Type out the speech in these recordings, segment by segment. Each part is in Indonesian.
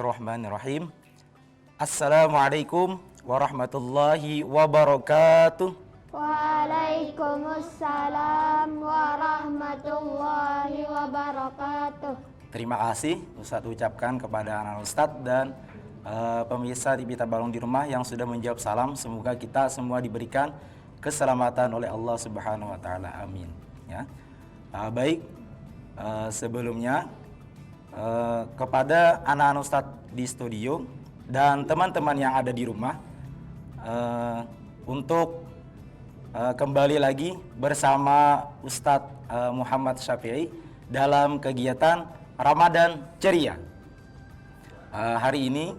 Bismillahirrahmanirrahim. Assalamualaikum warahmatullahi wabarakatuh. Waalaikumsalam warahmatullahi wabarakatuh. Terima kasih Ustadz ucapkan kepada anak Ustadz dan pemirsa TV Tabalong di rumah yang sudah menjawab salam. Semoga kita semua diberikan keselamatan oleh Allah Subhanahu wa taala. Amin. Ya. Baik, sebelumnya kepada anak-anak Ustadz di studio dan teman-teman yang ada di rumah untuk kembali lagi bersama Ustadz Muhammad Syafi'i dalam kegiatan Ramadan Ceria. Hari ini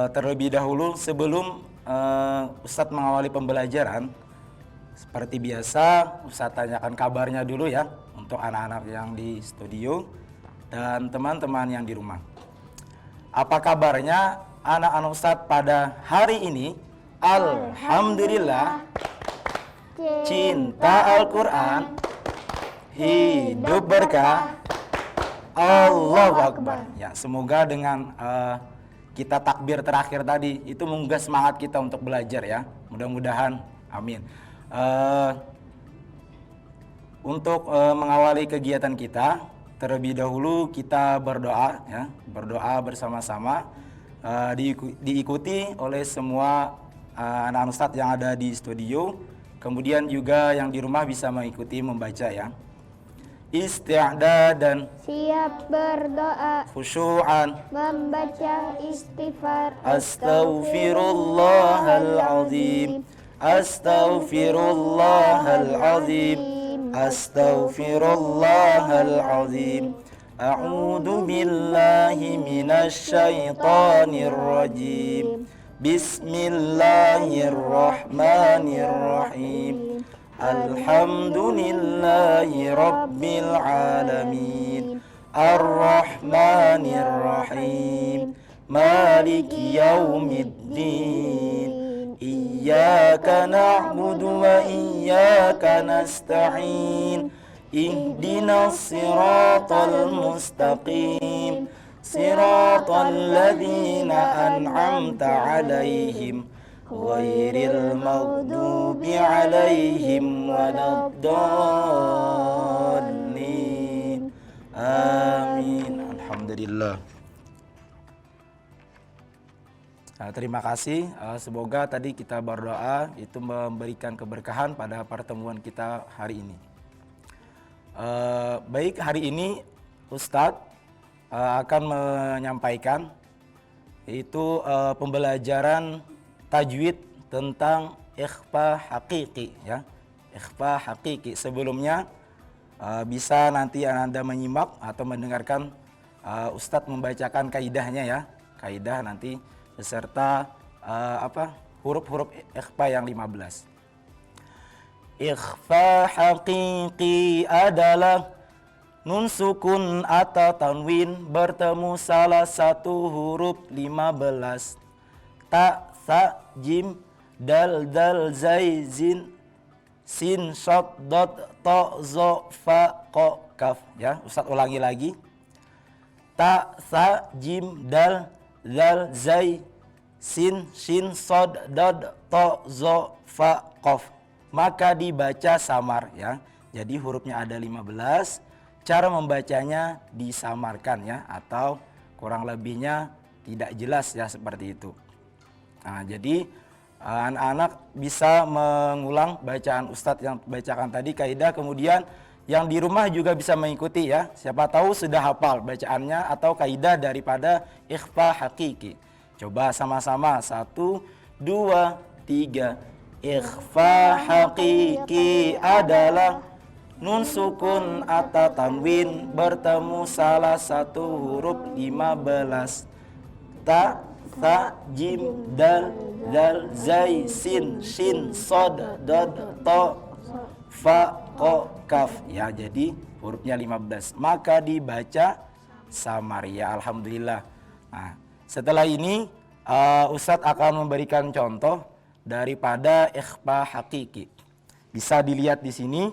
terlebih dahulu sebelum Ustadz mengawali pembelajaran, seperti biasa Ustadz tanyakan kabarnya dulu ya untuk anak-anak yang di studio dan teman-teman yang di rumah. Apa kabarnya anak-anak Ustadz pada hari ini? Alhamdulillah, cinta Al-Quran, hidup berkah, Allahu Akbar. Ya, semoga dengan kita takbir terakhir tadi itu menggugah semangat kita untuk belajar ya. Mudah-mudahan, amin. Untuk mengawali kegiatan kita, terlebih dahulu kita berdoa ya, berdoa bersama-sama, diikuti oleh semua anak-anak Ustadz yang ada di studio, kemudian juga yang di rumah bisa mengikuti membaca ya. Isti'dadan, Siap berdoa, khusyu'an, membaca istighfar. Astaghfirullahalazim, Astaghfirullahalazim, Astaghfirullahalazim. A'udzu billahi minasyaitonir rajim. Bismillahirrahmanirrahim. Alhamdulillahi rabbil alamin. Ar-Rahmanir-Rahim. Maliki yaumiddin. Iyyaka na'budu wa iyyaka nasta'in. Ihdinas siratal mustaqim. Siratal ladzina an'amta 'alaihim ghairil maghdubi 'alaihim waladdallin. Amin. Alhamdulillah. Terima kasih. Semoga tadi kita berdoa itu memberikan keberkahan pada pertemuan kita hari ini. Baik, hari ini Ustadz akan menyampaikan itu pembelajaran tajwid tentang ikhfa hakiki ya. Ikhfa hakiki. Sebelumnya bisa nanti Anda menyimak atau mendengarkan Ustadz membacakan kaidahnya ya. Kaidah nanti beserta huruf-huruf ikhfa yang 15. Ikhfa hakiki adalah nun sukun atau tanwin bertemu salah satu huruf 15. Ta, sa, jim, dal, zai, zin, sin, shad, dot, to, zo, fa, ko, kaf. Ya, Ustaz ulangi lagi. Ta, sa, jim, dal, zai, sin, shin, shad, dot, to, zo, fa, kof. Maka dibaca samar ya. Jadi hurufnya ada 15. Cara membacanya disamarkan ya, atau kurang lebihnya tidak jelas ya, seperti itu. Nah, jadi anak-anak bisa mengulang bacaan Ustadz yang bacakan tadi kaidah, kemudian yang di rumah juga bisa mengikuti ya. Siapa tahu sudah hafal bacaannya atau kaidah daripada ikhfa hakiki. Coba sama-sama, 1, 2, 3. Ikhfa hakiki adalah nun sukun atau tanwin bertemu salah satu huruf 15. Ta, sa, jim, dal, zai, sin, shin, sod, dod, to, fa, ko, kaf. Ya, jadi hurufnya 15. Maka dibaca samar ya. Alhamdulillah. Nah, setelah ini Ustadz akan memberikan contoh daripada ikhfa hakiki. Bisa dilihat di sini.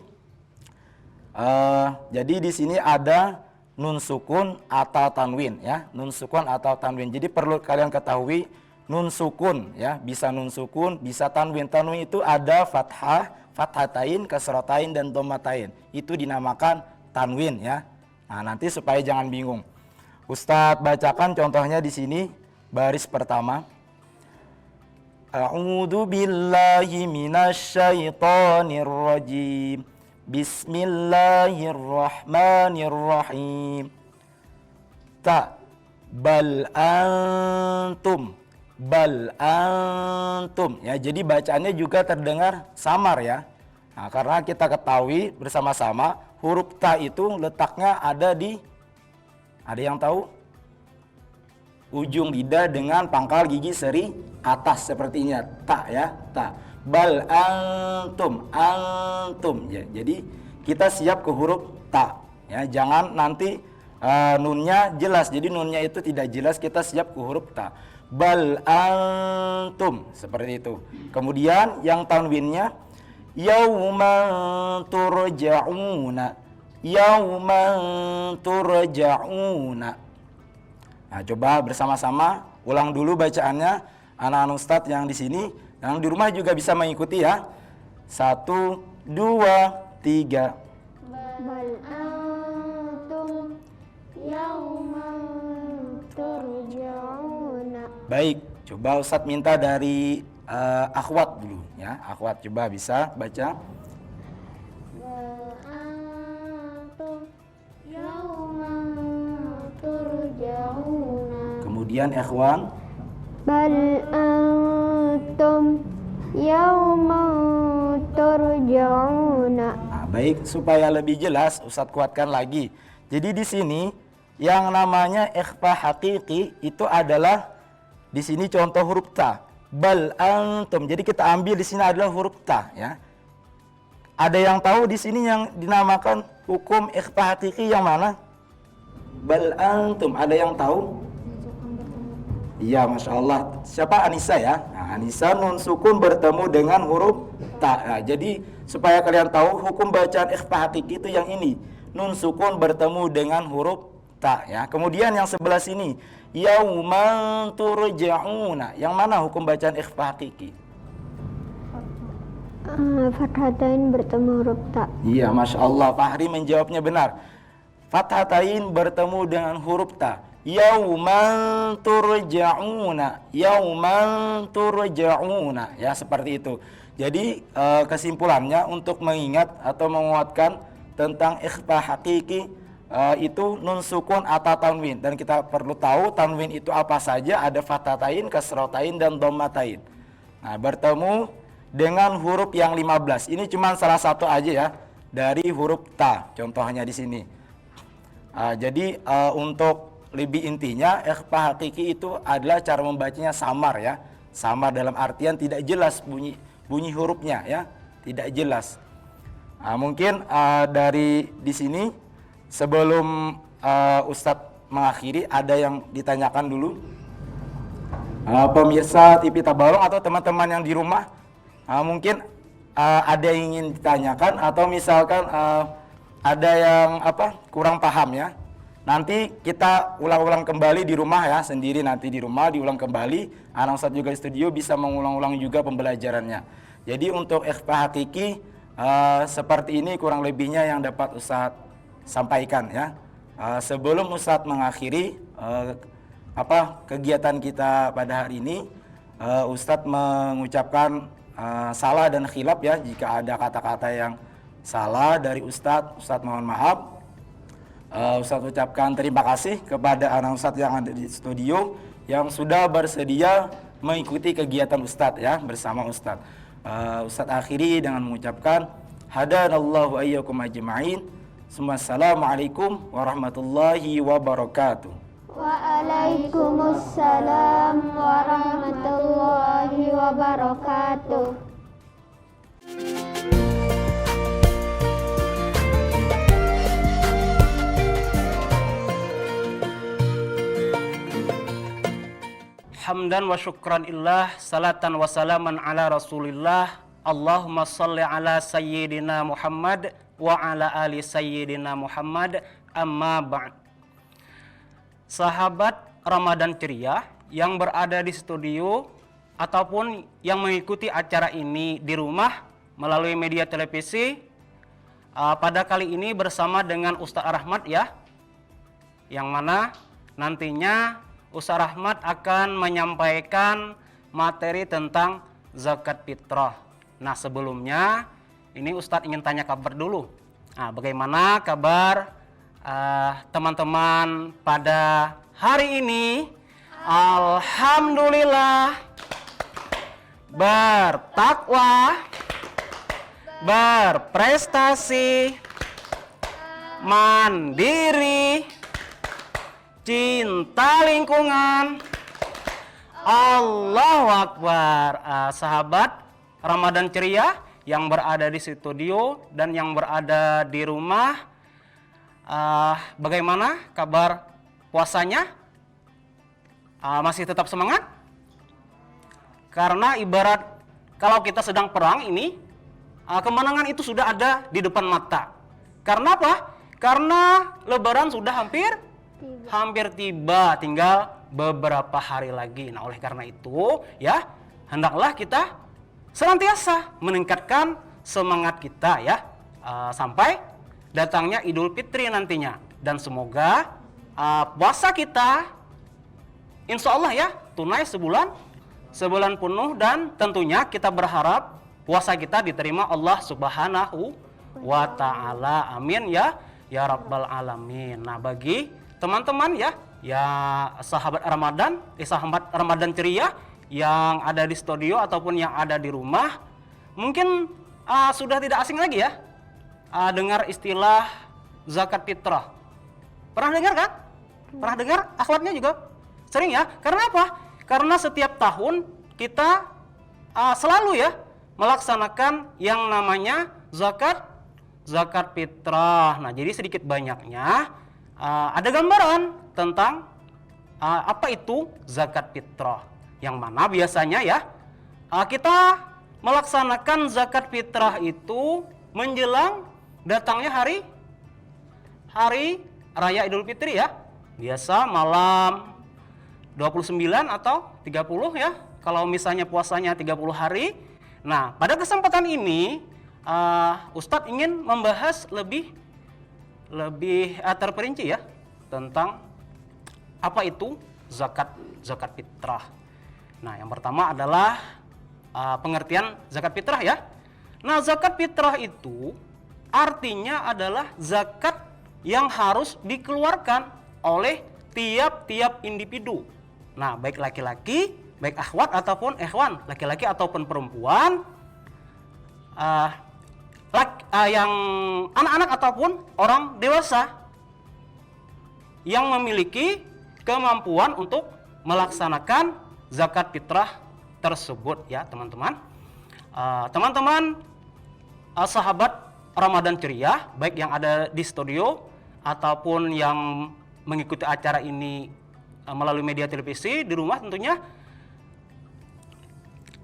Jadi di sini ada nun sukun atau tanwin ya, nun sukun atau tanwin. Jadi perlu kalian ketahui nun sukun ya, bisa nun sukun, bisa tanwin. Tanwin itu ada fathah, fathatain, kasratain dan dhammatain. Itu dinamakan tanwin ya. Nah, nanti supaya jangan bingung. Ustadz bacakan contohnya di sini baris pertama. A'udzu billahi minasyaitonir rajim. Bismillahirrahmanirrahim. Ta bal antum ya, jadi bacaannya juga terdengar samar ya. Nah, karena kita ketahui bersama-sama huruf ta itu letaknya ada yang tahu? Ujung lidah dengan pangkal gigi seri atas sepertinya, ta ya, ta. Bal antum ya. Jadi kita siap ke huruf ta ya, jangan nanti nunnya jelas, jadi nunnya itu tidak jelas, kita siap ke huruf ta. Bal antum seperti itu. Kemudian yang tanwinnya yauman turja'una. Nah, coba bersama-sama ulang dulu bacaannya anak-anak ustadz yang di sini, yang di rumah juga bisa mengikuti ya. 1, 2, 3. Bal antum yauman turja'una. Baik, coba ustadz minta dari akhwat dulu ya. Akhwat coba bisa baca. Bal antum yauman turja'una. Kemudian ikhwan. Bal antum yauman turja'una. Nah, baik, supaya lebih jelas ustadz kuatkan lagi. Jadi di sini yang namanya ikhfa hakiki itu adalah di sini contoh huruf ta. Bal antum. Jadi kita ambil di sini adalah huruf ta ya. Ada yang tahu di sini yang dinamakan hukum ikhfa hakiki yang mana? Bal antum. Ada yang tahu? Iya, Masya Allah. Siapa? Anissa ya. Nah, Anissa nun sukun bertemu dengan huruf ta. Nah, jadi supaya kalian tahu hukum bacaan ikhfa hakiki itu yang ini. Nun sukun bertemu dengan huruf ta ya. Kemudian yang sebelah sini yauman turja'una. Yang mana hukum bacaan ikhfa hakiki? Fathatain bertemu huruf ta. Iya, Masya Allah. Fahri menjawabnya benar. Fathatain bertemu dengan huruf ta. Yauman turja'una. Ya, seperti itu. Jadi kesimpulannya untuk mengingat atau menguatkan tentang ikhfa hakiki itu nun sukun atau tanwin, dan kita perlu tahu tanwin itu apa saja, ada fathatain, kasratain dan dhammatain. Nah, bertemu dengan huruf yang 15. Ini cuma salah satu aja ya dari huruf ta. Contohnya di sini. Jadi untuk lebih intinya ikhfa hakiki itu adalah cara membacanya samar ya. Samar dalam artian tidak jelas bunyi hurufnya ya, tidak jelas. Mungkin dari di sini sebelum Ustadz mengakhiri ada yang ditanyakan dulu. Pemirsa TV Tabalong atau teman-teman yang di rumah, mungkin ada yang ingin ditanyakan atau misalkan ada yang kurang paham ya. Nanti kita ulang-ulang kembali di rumah ya, sendiri nanti di rumah diulang kembali. Anak Ustadz juga di studio bisa mengulang-ulang juga pembelajarannya. Jadi untuk ikhfa hakiki seperti ini kurang lebihnya yang dapat Ustadz sampaikan ya. Sebelum Ustadz mengakhiri kegiatan kita pada hari ini, Ustadz mengucapkan salah dan khilaf ya. Jika ada kata-kata yang salah dari Ustadz mohon maaf. Ustadz ucapkan terima kasih kepada anak Ustadz yang ada di studio yang sudah bersedia mengikuti kegiatan Ustadz ya bersama Ustadz. Ustadz akhiri dengan mengucapkan hadanallahu ayyakum ajma'in. Assalamualaikum warahmatullahi wabarakatuh. Waalaikumsalam warahmatullahi wabarakatuh. Hamdan wa syukran illah, salatan wa salaman ala rasulillah. Allahumma salli ala sayyidina Muhammad wa ala ali sayyidina Muhammad, amma ba'd. sahabat Ramadan Ceria yang berada di studio ataupun yang mengikuti acara ini di rumah melalui media televisi, pada kali ini bersama dengan Ustaz Rahmat ya, yang mana nantinya Ustaz Rahmat akan menyampaikan materi tentang zakat fitrah. Nah, sebelumnya ini Ustadz ingin tanya kabar dulu. Nah, bagaimana kabar teman-teman pada hari ini? Alhamdulillah, bertakwa, berprestasi, mandiri, cinta lingkungan. Allahu Akbar. Sahabat Ramadan Ceria yang berada di studio dan yang berada di rumah, bagaimana kabar puasanya? Masih tetap semangat? Karena ibarat kalau kita sedang perang ini, kemenangan itu sudah ada di depan mata. Karena apa? Karena Lebaran sudah hampir tiba, tinggal beberapa hari lagi. Nah, oleh karena itu ya, hendaklah kita senantiasa meningkatkan semangat kita ya, sampai datangnya Idul Fitri nantinya. Dan semoga puasa kita insya Allah ya tunai sebulan penuh, dan tentunya kita berharap puasa kita diterima Allah Subhanahu wa Ta'ala. Amin ya Rabbal Alamin. Nah, bagi teman-teman ya sahabat Ramadan Ceria yang ada di studio ataupun yang ada di rumah, mungkin sudah tidak asing lagi ya dengar istilah zakat fitrah. Pernah dengar kan? Pernah dengar? Akhwatnya juga sering ya. Karena apa? Karena setiap tahun kita selalu ya melaksanakan yang namanya zakat fitrah. Nah, jadi sedikit banyaknya ada gambaran tentang apa itu zakat fitrah, yang mana biasanya ya kita melaksanakan zakat fitrah itu menjelang datangnya hari raya Idul Fitri ya. Biasa malam 29 atau 30 ya, kalau misalnya puasanya 30 hari. Nah, pada kesempatan ini Ustadz ingin membahas lebih terperinci ya tentang apa itu zakat fitrah. Nah, yang pertama adalah pengertian zakat fitrah ya. Nah, zakat fitrah itu artinya adalah zakat yang harus dikeluarkan oleh tiap-tiap individu. Nah, baik laki-laki, baik akhwat ataupun ikhwan, laki-laki ataupun perempuan, yang anak-anak ataupun orang dewasa yang memiliki kemampuan untuk melaksanakan zakat fitrah tersebut ya, teman-teman. Teman-teman sahabat Ramadan Ceria, baik yang ada di studio ataupun yang mengikuti acara ini melalui media televisi di rumah tentunya.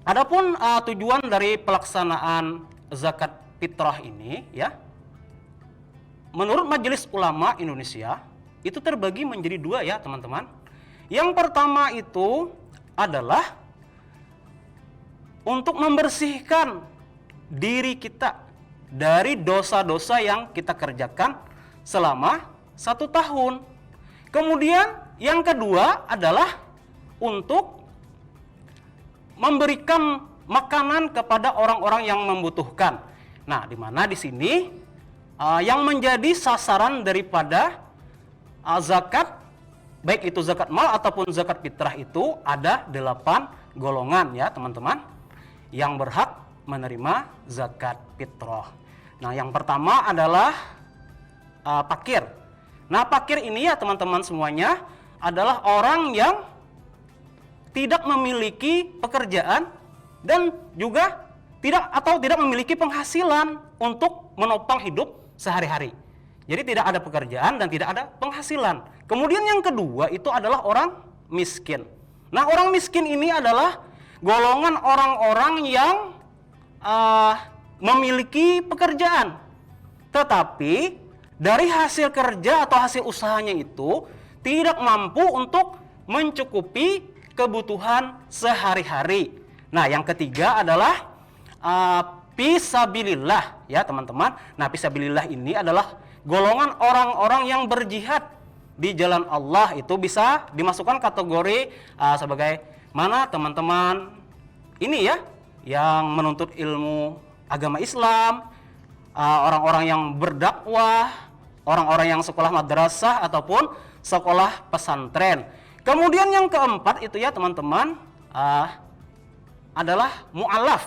Adapun tujuan dari pelaksanaan zakat fitrah ini ya, menurut Majelis Ulama Indonesia itu terbagi menjadi dua ya, teman-teman. Yang pertama itu adalah untuk membersihkan diri kita dari dosa-dosa yang kita kerjakan selama 1 tahun. Kemudian yang kedua adalah untuk memberikan makanan kepada orang-orang yang membutuhkan. Nah, di mana di sini yang menjadi sasaran daripada zakat, baik itu zakat mal ataupun zakat fitrah, itu ada 8 golongan ya, teman-teman, yang berhak menerima zakat fitrah. Nah, yang pertama adalah fakir. Nah, fakir ini ya, teman-teman semuanya, adalah orang yang tidak memiliki pekerjaan dan juga tidak memiliki penghasilan untuk menopang hidup sehari-hari. Jadi tidak ada pekerjaan dan tidak ada penghasilan. Kemudian yang kedua itu adalah orang miskin. Nah, orang miskin ini adalah golongan orang-orang yang memiliki pekerjaan, tetapi dari hasil kerja atau hasil usahanya itu tidak mampu untuk mencukupi kebutuhan sehari-hari. Nah, yang ketiga adalah fisabilillah ya teman-teman. Nah, fisabilillah ini adalah golongan orang-orang yang berjihad di jalan Allah, itu bisa dimasukkan kategori sebagai mana teman-teman ini ya, yang menuntut ilmu agama Islam, orang-orang yang berdakwah, orang-orang yang sekolah madrasah ataupun sekolah pesantren. Kemudian yang keempat itu ya teman-teman adalah mu'alaf.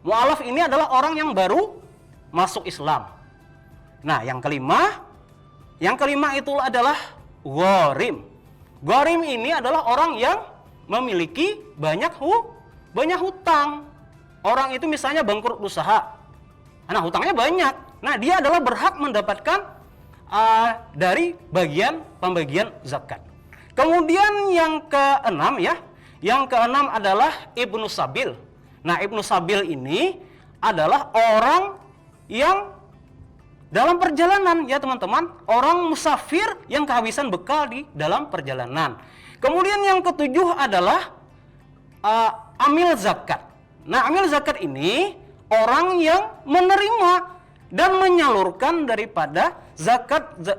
Mu'alaf ini adalah orang yang baru masuk Islam. Nah, yang kelima itu adalah gharim. Gharim ini adalah orang yang memiliki banyak hutang. Orang itu misalnya bangkrut usaha. Nah, hutangnya banyak. Nah, dia adalah berhak mendapatkan dari pembagian zakat. Kemudian yang keenam ya, yang keenam adalah Ibnu Sabil. Nah, Ibnu Sabil ini adalah orang yang dalam perjalanan ya teman-teman, orang musafir yang kehabisan bekal di dalam perjalanan. Kemudian yang ketujuh adalah amil zakat. Nah, amil zakat ini orang yang menerima dan menyalurkan daripada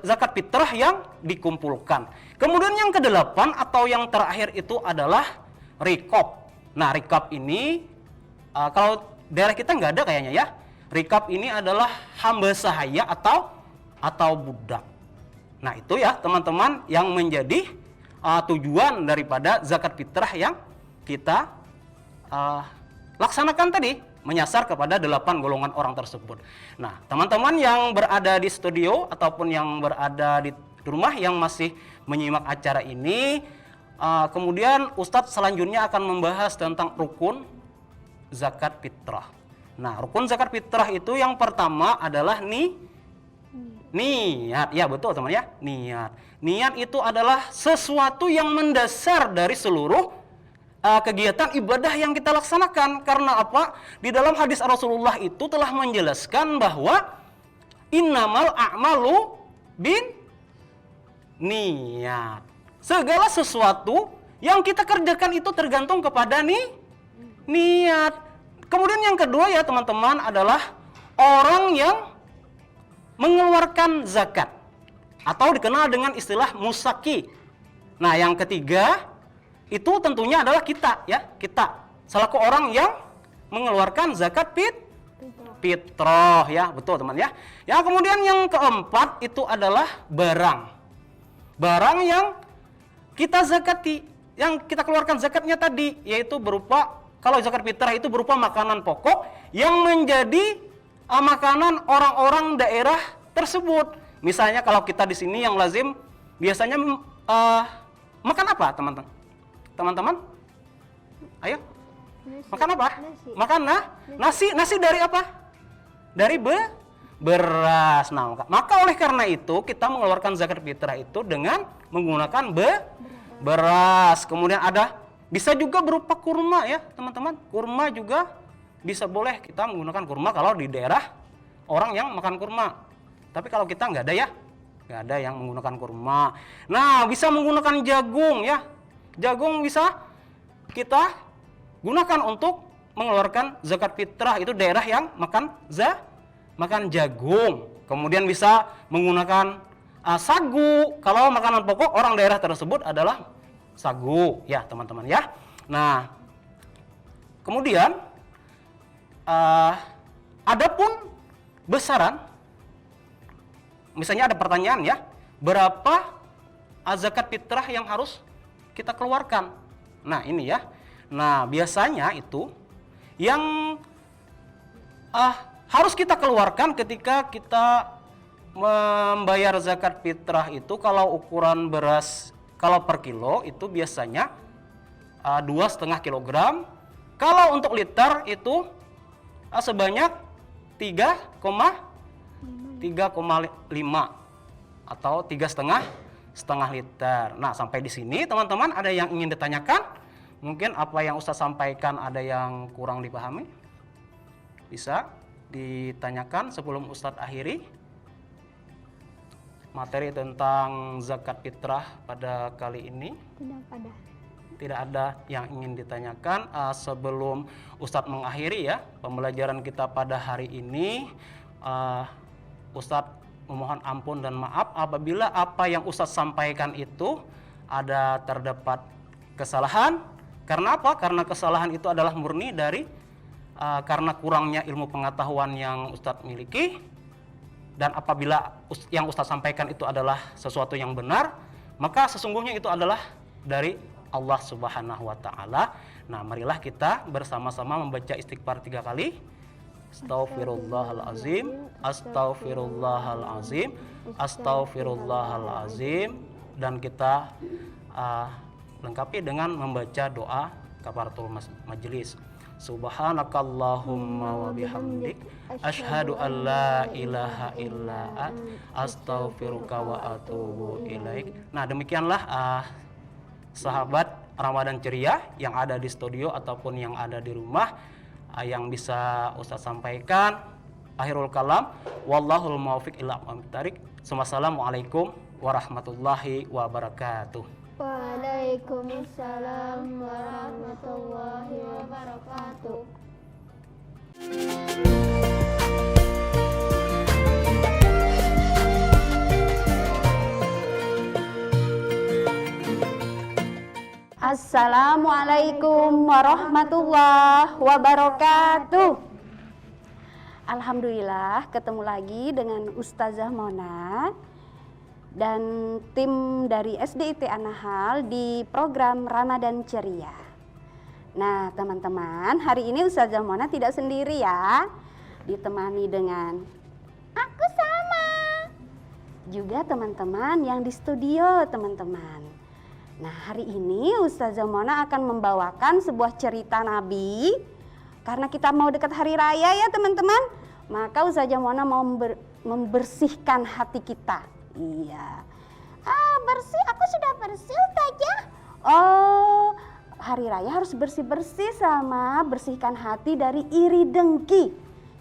zakat fitrah yang dikumpulkan. Kemudian yang kedelapan atau yang terakhir itu adalah rikop. Nah, rikop ini kalau daerah kita nggak ada kayaknya ya. Rikab ini adalah hamba sahaya atau budak. Nah, itu ya teman-teman yang menjadi tujuan daripada zakat fitrah yang kita laksanakan tadi, menyasar kepada 8 golongan orang tersebut. Nah, teman-teman yang berada di studio ataupun yang berada di rumah yang masih menyimak acara ini, kemudian Ustadz selanjutnya akan membahas tentang rukun zakat fitrah. Nah, rukun zakat fitrah itu yang pertama adalah niat. Ya, betul teman ya, niat. Niat itu adalah sesuatu yang mendasar dari seluruh kegiatan ibadah yang kita laksanakan. Karena apa? Di dalam hadis Rasulullah itu telah menjelaskan bahwa innamal a'malu bin niat. Segala sesuatu yang kita kerjakan itu tergantung kepada niat. Kemudian yang kedua ya teman-teman adalah orang yang mengeluarkan zakat atau dikenal dengan istilah musaki. Nah, yang ketiga itu tentunya adalah kita ya, kita selaku orang yang mengeluarkan zakat fitrah ya, betul teman ya. Ya, kemudian yang keempat itu adalah barang yang kita zakati, yang kita keluarkan zakatnya tadi, yaitu berupa, kalau zakat fitrah itu berupa makanan pokok yang menjadi makanan orang-orang daerah tersebut. Misalnya kalau kita di sini yang lazim biasanya makan apa, teman-teman? Teman-teman? Ayo. Makan apa? Makan nasi dari apa? Dari beras. Nah, maka oleh karena itu kita mengeluarkan zakat fitrah itu dengan menggunakan beras. Kemudian bisa juga berupa kurma ya teman-teman. Kurma juga bisa, boleh kita menggunakan kurma kalau di daerah orang yang makan kurma. Tapi kalau kita nggak ada ya, nggak ada yang menggunakan kurma. Nah, bisa menggunakan jagung ya. Jagung bisa kita gunakan untuk mengeluarkan zakat fitrah, itu daerah yang makan jagung. Kemudian bisa menggunakan sagu. Kalau makanan pokok orang daerah tersebut adalah sagu ya teman-teman ya. Nah, kemudian adapun besaran, misalnya ada pertanyaan ya, berapa zakat fitrah yang harus kita keluarkan? Nah, ini ya. Nah, biasanya itu yang harus kita keluarkan ketika kita membayar zakat fitrah itu, kalau ukuran beras kalau per kilo itu biasanya 2,5 kilogram. Kalau untuk liter itu sebanyak 3,5 atau 3,5 liter. Nah, sampai di sini teman-teman ada yang ingin ditanyakan? Mungkin apa yang Ustaz sampaikan ada yang kurang dipahami? Bisa ditanyakan sebelum Ustaz akhiri. materi tentang zakat fitrah pada kali ini? Tidak ada. Tidak ada yang ingin ditanyakan. Sebelum Ustadz mengakhiri ya pembelajaran kita pada hari ini, Ustadz memohon ampun dan maaf apabila apa yang Ustadz sampaikan itu ada terdapat kesalahan. Karena apa? Karena kesalahan itu adalah murni dari karena kurangnya ilmu pengetahuan yang Ustadz miliki. Dan apabila yang Ustadz sampaikan itu adalah sesuatu yang benar, maka sesungguhnya itu adalah dari Allah Subhanahu wa Ta'ala. Nah, marilah kita bersama-sama membaca istighfar 3 kali. Astaghfirullahalazim, astaghfirullahalazim, astaghfirullahalazim. Dan kita lengkapi dengan membaca doa kafaratul majelis. Subhanakallahumma wa bihamdik asyhadu an la ilaha illa ant astaghfiruka wa atubu ilaik. Nah, demikianlah sahabat Ramadan ceria yang ada di studio ataupun yang ada di rumah yang bisa Ustadz sampaikan. Akhirul kalam, wallahul muwaffiq ila aqwamit thariq. Wassalamualaikum warahmatullahi wabarakatuh. Waalaikumsalam warahmatullahi wabarakatuh. Assalamualaikum warahmatullahi wabarakatuh. Alhamdulillah ketemu lagi dengan Ustazah Mona dan tim dari SDIT An-Nahl di program Ramadan Ceria. Nah teman-teman, hari ini Ustazah Mona tidak sendiri ya, ditemani dengan aku sama juga teman-teman yang di studio teman-teman. Nah hari ini Ustazah Mona akan membawakan sebuah cerita Nabi. Karena kita mau dekat hari raya ya teman-teman, maka Ustazah Mona mau membersihkan hati kita. Iya. Bersih, aku sudah bersih Ustazah. Oh, hari raya harus bersih-bersih sama bersihkan hati dari iri dengki.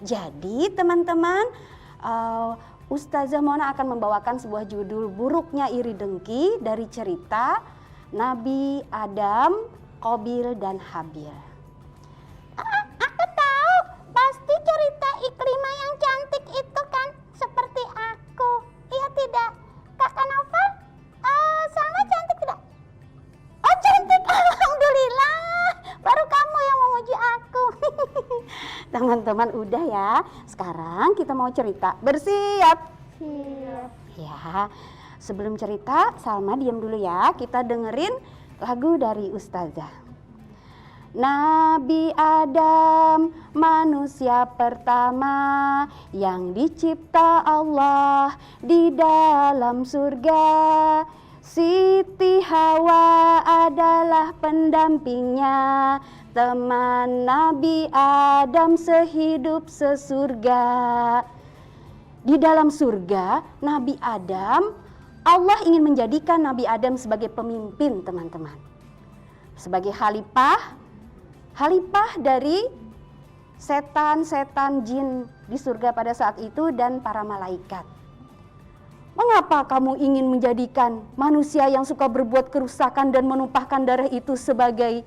Jadi teman-teman, Ustazah Mona akan membawakan sebuah judul buruknya iri dengki dari cerita Nabi Adam, Qabil dan Habil. Aku tahu, pasti cerita Iklimah yang cantik itu kan seperti aku. Iya tidak? Kakak Novel, Salma cantik tidak? Oh cantik, alhamdulillah. Baru kamu yang memuji aku. Teman-teman udah ya. Sekarang kita mau cerita. Bersiap? Siap. Ya. Sebelum cerita, Salma diam dulu ya. Kita dengerin lagu dari Ustazah. Nabi Adam, manusia pertama yang dicipta Allah di dalam surga. Siti Hawa adalah pendampingnya, teman Nabi Adam sehidup sesurga. Di dalam surga, Nabi Adam, Allah ingin menjadikan Nabi Adam sebagai pemimpin teman-teman. Sebagai khalifah dari setan-setan jin di surga pada saat itu dan para malaikat. Mengapa kamu ingin menjadikan manusia yang suka berbuat kerusakan dan menumpahkan darah itu sebagai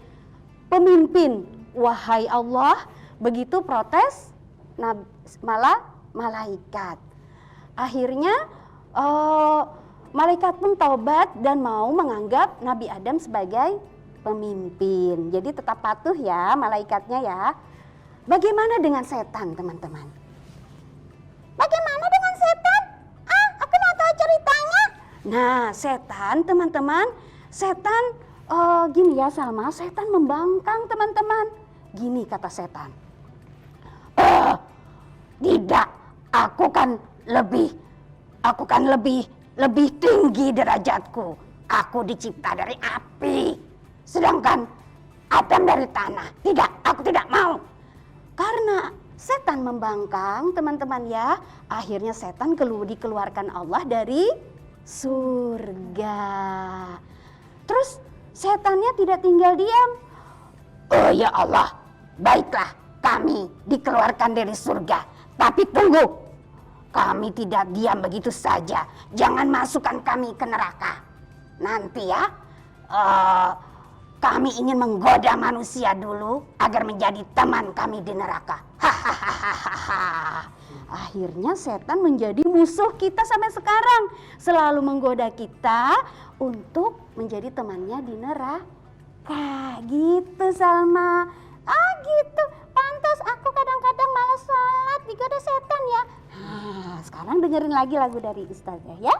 pemimpin? Wahai Allah, begitu protes malaikat. Akhirnya malaikat pun taubat dan mau menganggap Nabi Adam sebagai pemimpin. Jadi tetap patuh ya malaikatnya ya. Bagaimana dengan setan teman-teman? Bagaimana dengan setan? Aku mau tahu ceritanya. Nah setan teman-teman, setan gini ya Salma, setan membangkang teman-teman. Gini kata setan. Tidak, aku kan lebih tinggi derajatku. Aku dicipta dari api. Sedangkan Adam dari tanah. Tidak, aku tidak mau. Karena setan membangkang teman-teman ya, akhirnya setan dikeluarkan Allah dari surga. Terus setannya tidak tinggal diam. Oh ya Allah, baiklah kami dikeluarkan dari surga. Tapi tunggu, kami tidak diam begitu saja. Jangan masukkan kami ke neraka. Nanti ya, kami ingin menggoda manusia dulu agar menjadi teman kami di neraka. Hahaha. Akhirnya setan menjadi musuh kita sampai sekarang. Selalu menggoda kita untuk menjadi temannya di neraka. Gitu Salma. Ah gitu. Pantas aku kadang-kadang malas sholat digoda setan ya. Nah, sekarang dengerin lagi lagu dari Ustazah ya.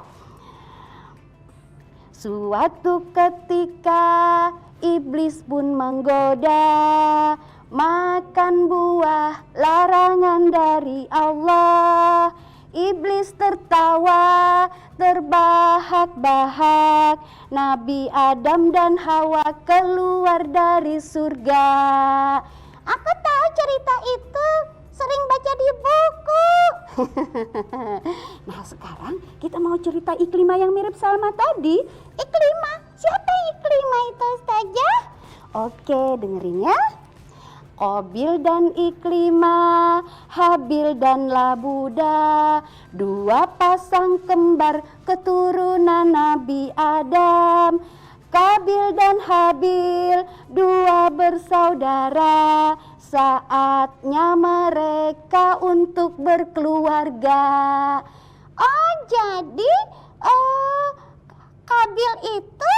Suatu ketika iblis pun menggoda makan buah larangan dari Allah. Iblis tertawa terbahak-bahak. Nabi Adam dan Hawa keluar dari surga. Aku tahu cerita itu, sering baca di buku. Nah sekarang kita mau cerita Iklimah yang mirip Salma tadi. Iklimah, siapa Iklimah itu Ustazah? Oke, dengerin ya. Qabil dan Iklimah, Habil dan Labuda, dua pasang kembar keturunan Nabi Adam. Qabil dan Habil, dua bersaudara, saatnya mereka untuk berkeluarga. Oh jadi Qabil itu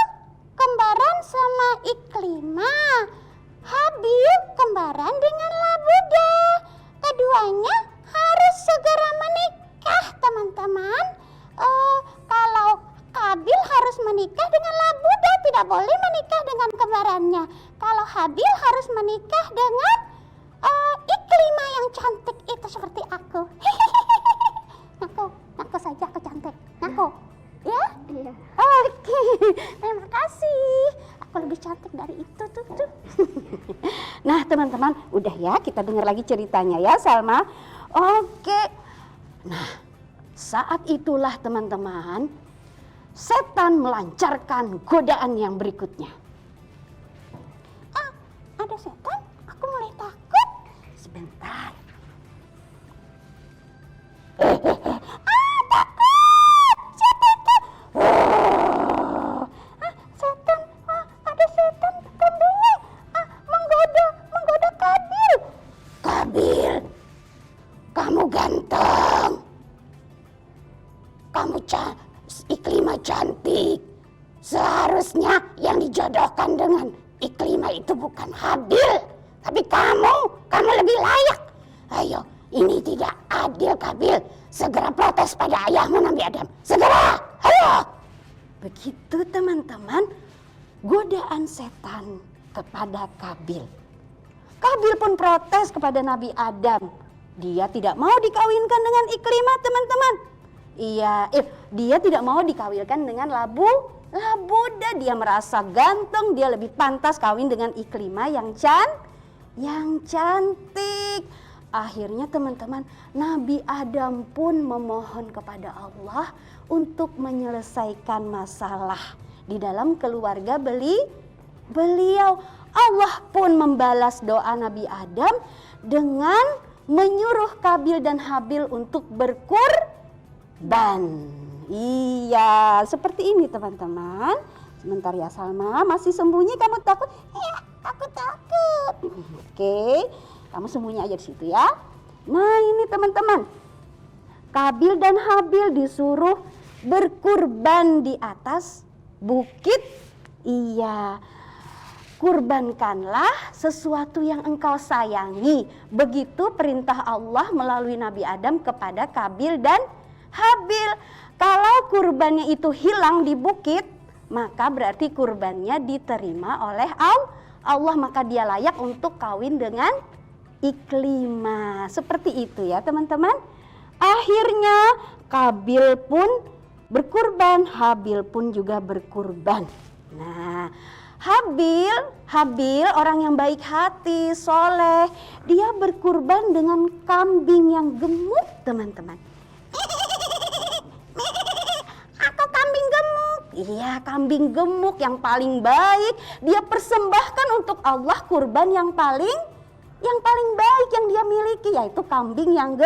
kembaran sama Iklimah. Habil kembaran dengan Labuda. Keduanya harus segera menikah, teman-teman. Kalau Qabil harus menikah dengan Labuda, tidak boleh menikah dengan kembarannya. Kalau Habil harus menikah dengan Iklimah yang cantik itu seperti aku. Ngaku saja aku cantik. Ngaku, ya? Iya. Oke, terima kasih. Aku lebih cantik dari itu tuh. Nah teman-teman, udah ya kita dengar lagi ceritanya ya Salma. Oke. Nah saat itulah teman-teman, setan melancarkan godaan yang berikutnya. Ah, ada setan? Aku mulai takut. Sebentar. Takut! Siapa itu? Setan. Ada setan. Kambingnya. Menggoda Qabil. Qabil, kamu ganteng. Kamu Iklimah cantik. Seharusnya yang dijodohkan dengan Iklimah itu bukan Habil, tapi kamu lebih layak. Ayo, ini tidak adil Qabil. Segera protes pada ayahmu Nabi Adam. Segera, ayo. Begitu teman-teman, godaan setan kepada Qabil. Qabil pun protes kepada Nabi Adam. Dia tidak mau dikawinkan dengan Iklimah teman-teman. Dia tidak mau dikawinkan dengan Labuda. Dia merasa ganteng, dia lebih pantas kawin dengan Iklimah yang cantik. Akhirnya teman-teman, Nabi Adam pun memohon kepada Allah untuk menyelesaikan masalah di dalam keluarga beliau. Allah pun membalas doa Nabi Adam dengan menyuruh Qabil dan Habil untuk berkurban. Iya, seperti ini teman-teman. Sebentar ya Salma, masih sembunyi kamu takut? Iya, aku takut. Oke, kamu sembunyi aja di situ ya. Nah ini teman-teman, Qabil dan Habil disuruh berkurban di atas bukit. Iya, kurbankanlah sesuatu yang engkau sayangi. Begitu perintah Allah melalui Nabi Adam kepada Qabil dan Habil. Kalau kurbannya itu hilang di bukit, maka berarti kurbannya diterima oleh Allah, maka dia layak untuk kawin dengan Iklimah. Seperti itu ya teman-teman. Akhirnya Qabil pun berkurban, Habil pun juga berkurban. Nah, Habil orang yang baik hati, soleh, dia berkurban dengan kambing yang gemuk teman-teman. Aku kambing gemuk. Iya, kambing gemuk yang paling baik. Dia persembahkan untuk Allah kurban yang paling baik yang dia miliki, yaitu kambing yang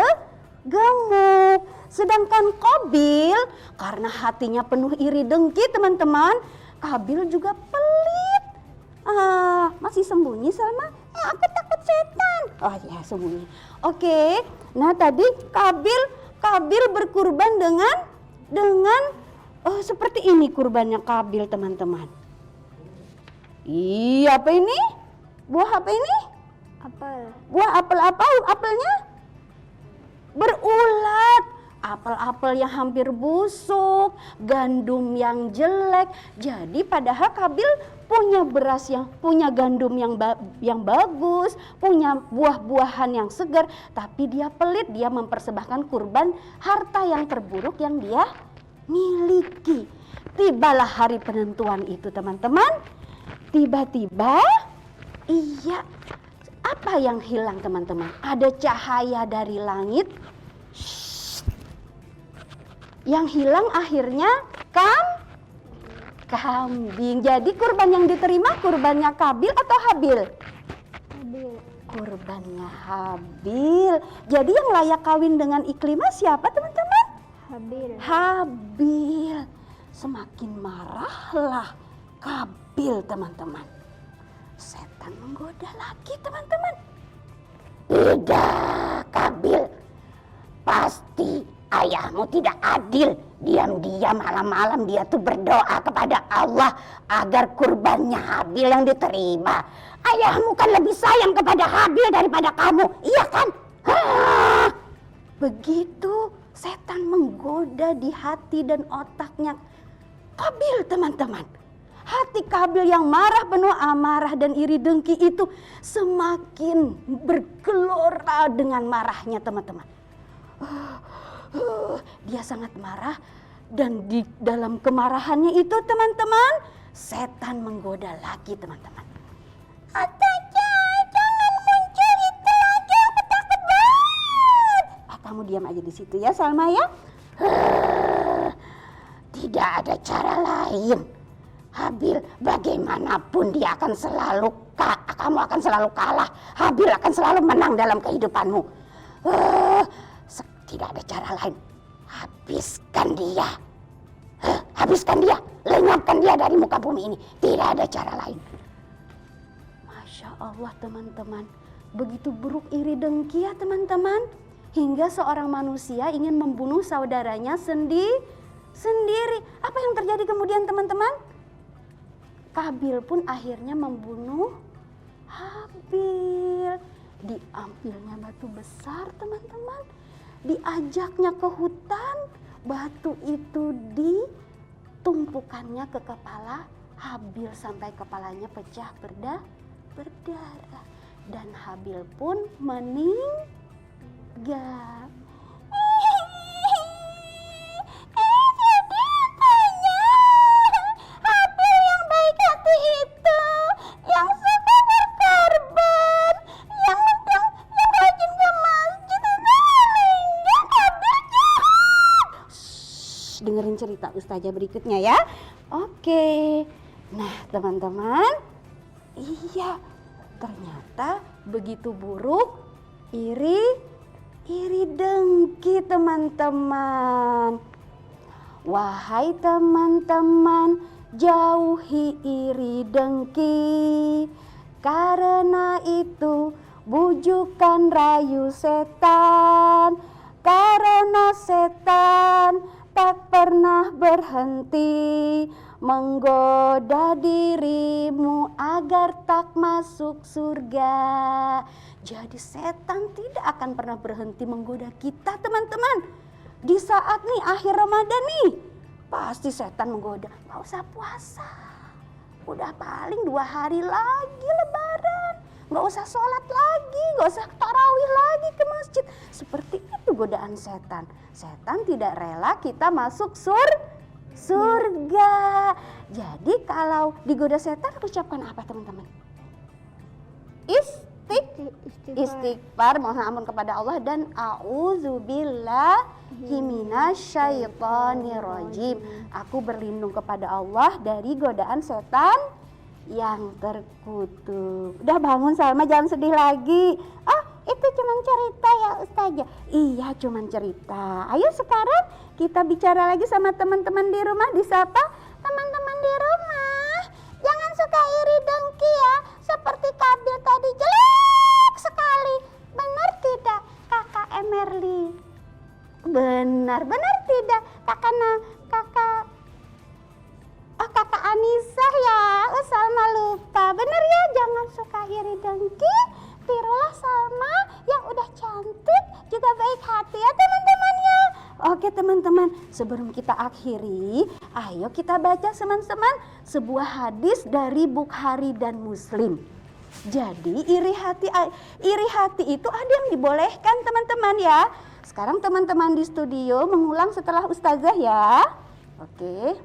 gemuk. Sedangkan Qabil karena hatinya penuh iri dengki teman-teman, Qabil juga pelit. Masih sembunyi Salma? Aku takut setan. Oh ya, sembunyi. Oke. Nah, tadi Qabil berkurban dengan seperti ini kurbannya Qabil teman-teman. Iya, apa ini? Buah apa ini? Apel. Buah apel apa? Apelnya berulat. Apel-apel yang hampir busuk, gandum yang jelek. Jadi padahal Qabil punya gandum yang bagus, punya buah-buahan yang segar, tapi dia pelit, dia mempersembahkan kurban harta yang terburuk yang dia miliki. Tibalah hari penentuan itu teman-teman. Tiba-tiba, iya, apa yang hilang teman-teman? Ada cahaya dari langit. Yang hilang akhirnya kambing. Jadi kurban yang diterima kurbannya Qabil atau Habil? Habil. Kurbannya Habil. Jadi yang layak kawin dengan Iklimah siapa teman-teman? Habil. Habil. Semakin marahlah Qabil teman-teman. Setan menggoda lagi teman-teman. Tidak, Qabil. Pasti ayahmu tidak adil. Diam-diam malam-malam dia tuh berdoa kepada Allah agar kurbannya Habil yang diterima. Ayahmu kan lebih sayang kepada Habil daripada kamu, iya kan? Begitu setan menggoda di hati dan otaknya Qabil teman-teman. Hati Qabil yang marah, penuh amarah dan iri dengki itu semakin bergelora dengan marahnya teman-teman. Dia sangat marah dan di dalam kemarahannya itu teman-teman, setan menggoda lagi teman-teman. Jangan muncul itu lagi, aku takut banget. Kamu diam aja di situ ya Salma ya. Tidak ada cara lain. Habil bagaimanapun dia akan kamu akan selalu kalah. Habil akan selalu menang dalam kehidupanmu. Tidak ada cara lain. Habiskan dia. Habiskan dia. Lenyapkan dia dari muka bumi ini. Tidak ada cara lain. Masya Allah teman-teman. Begitu buruk iri dengki ya teman-teman. Hingga seorang manusia ingin membunuh saudaranya sendiri. Apa yang terjadi kemudian teman-teman? Qabil pun akhirnya membunuh Habil. Diambilnya batu besar teman-teman. Diajaknya ke hutan, batu itu ditumpukannya ke kepala Habil sampai kepalanya pecah berdarah. Dan Habil pun meninggal. Habil yang baik hati itu, yang suka berkorban, yang rajin ke masjid, dengerin cerita Ustazah berikutnya ya. Oke. Nah teman-teman, iya ternyata begitu buruk iri dengki teman-teman. Wahai teman-teman, jauhi iri dengki, karena itu bujukan rayu setan. Karena setan tak pernah berhenti menggoda dirimu agar tak masuk surga. Jadi setan tidak akan pernah berhenti menggoda kita teman-teman. Di saat nih akhir Ramadan nih, pasti setan menggoda. Gak usah puasa, udah paling 2 hari lagi lebaran. Gak usah sholat lagi, gak usah tarawih lagi ke masjid. Seperti itu godaan setan. Setan tidak rela kita masuk surga. Jadi kalau digoda setan ucapkan apa teman-teman? Istighfar, mohon ampun kepada Allah, dan a'udzubillahi minasyaitonirrajim. Aku berlindung kepada Allah dari godaan setan yang terkutuk. Udah bangun Salma, jangan sedih lagi. Itu cuman cerita ya Ustazah. Iya, cuman cerita. Ayo sekarang kita bicara lagi sama teman-teman di rumah, disapa teman-teman di rumah. Jangan suka iri dengki ya, seperti Kabil tadi jelek sekali. Benar tidak Kakak Emerly? Benar tidak Kakak Kakak Anissa ya. Salma lupa. Benar ya, jangan suka iri dengki. Tirulah Salma yang udah cantik juga baik hati ya teman-teman ya. Oke teman-teman, sebelum kita akhiri, ayo kita baca teman-teman sebuah hadis dari Bukhari dan Muslim. Jadi iri hati itu ada yang dibolehkan teman-teman ya. Sekarang teman-teman di studio mengulang setelah Ustazah ya. Oke.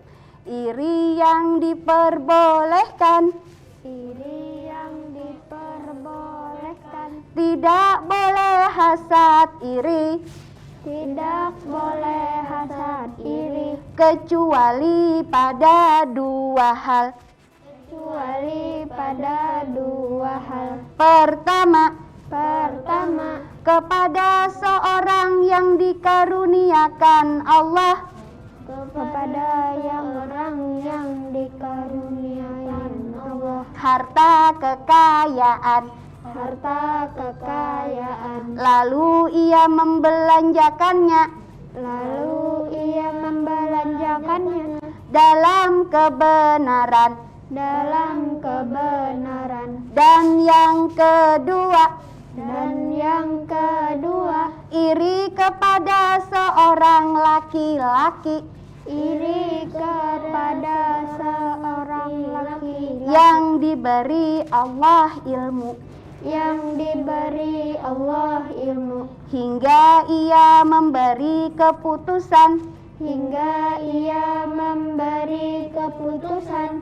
Iri yang diperbolehkan. Iri yang diperbolehkan. Tidak boleh hasad iri. Tidak boleh hasad iri. Kecuali pada dua hal. Kecuali pada dua hal. Pertama, Kepada kepada seorang yang dikaruniakan Allah orang yang dikaruniai Allah harta kekayaan, lalu ia membelanjakannya dalam kebenaran. Dan yang kedua, iri kepada seorang laki-laki yang diberi Allah ilmu hingga ia memberi keputusan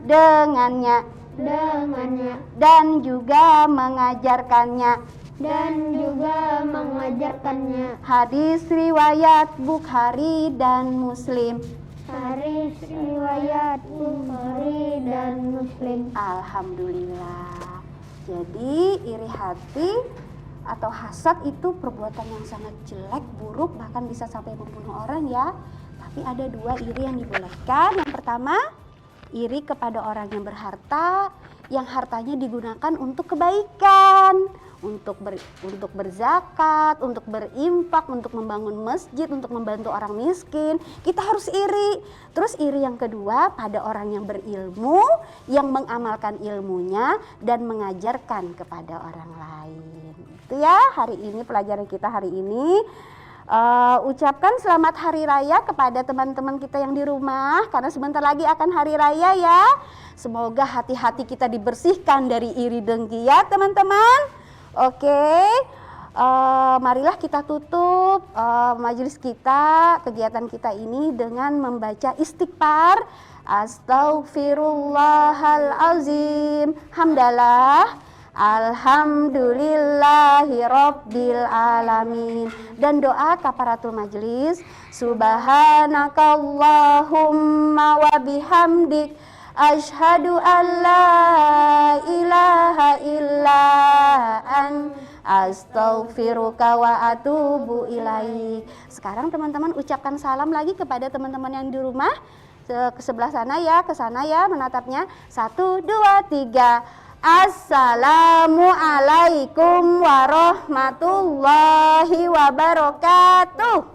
dengannya dan juga mengajarkannya. Hadis riwayat Bukhari dan Muslim. Alhamdulillah. Jadi iri hati atau hasad itu perbuatan yang sangat jelek, buruk, bahkan bisa sampai membunuh orang ya. Tapi ada dua iri yang dibolehkan. Yang pertama, iri kepada orang yang berharta, yang hartanya digunakan untuk kebaikan, untuk berzakat, untuk berimpak, untuk membangun masjid, untuk membantu orang miskin. Kita harus iri. Terus iri yang kedua pada orang yang berilmu, yang mengamalkan ilmunya dan mengajarkan kepada orang lain. Itu ya hari ini pelajaran kita hari ini. Ucapkan selamat hari raya kepada teman-teman kita yang di rumah, karena sebentar lagi akan hari raya ya. Semoga hati-hati kita dibersihkan dari iri dengki ya teman-teman. Oke, marilah kita tutup majelis kita, kegiatan kita ini dengan membaca istighfar. Astaghfirullahalazim. Hamdalah. Alhamdulillahi Rabbil Alamin. Dan doa kafaratul majlis. Subhanakallahumma wa bihamdik, asyhadu an la ilaha illa an, astaghfiruka wa atubu ilaik. Sekarang teman-teman ucapkan salam lagi kepada teman-teman yang di rumah. Ke sebelah sana ya, ke sana ya menatapnya. 1, 2, 3. Assalamualaikum warahmatullahi wabarakatuh.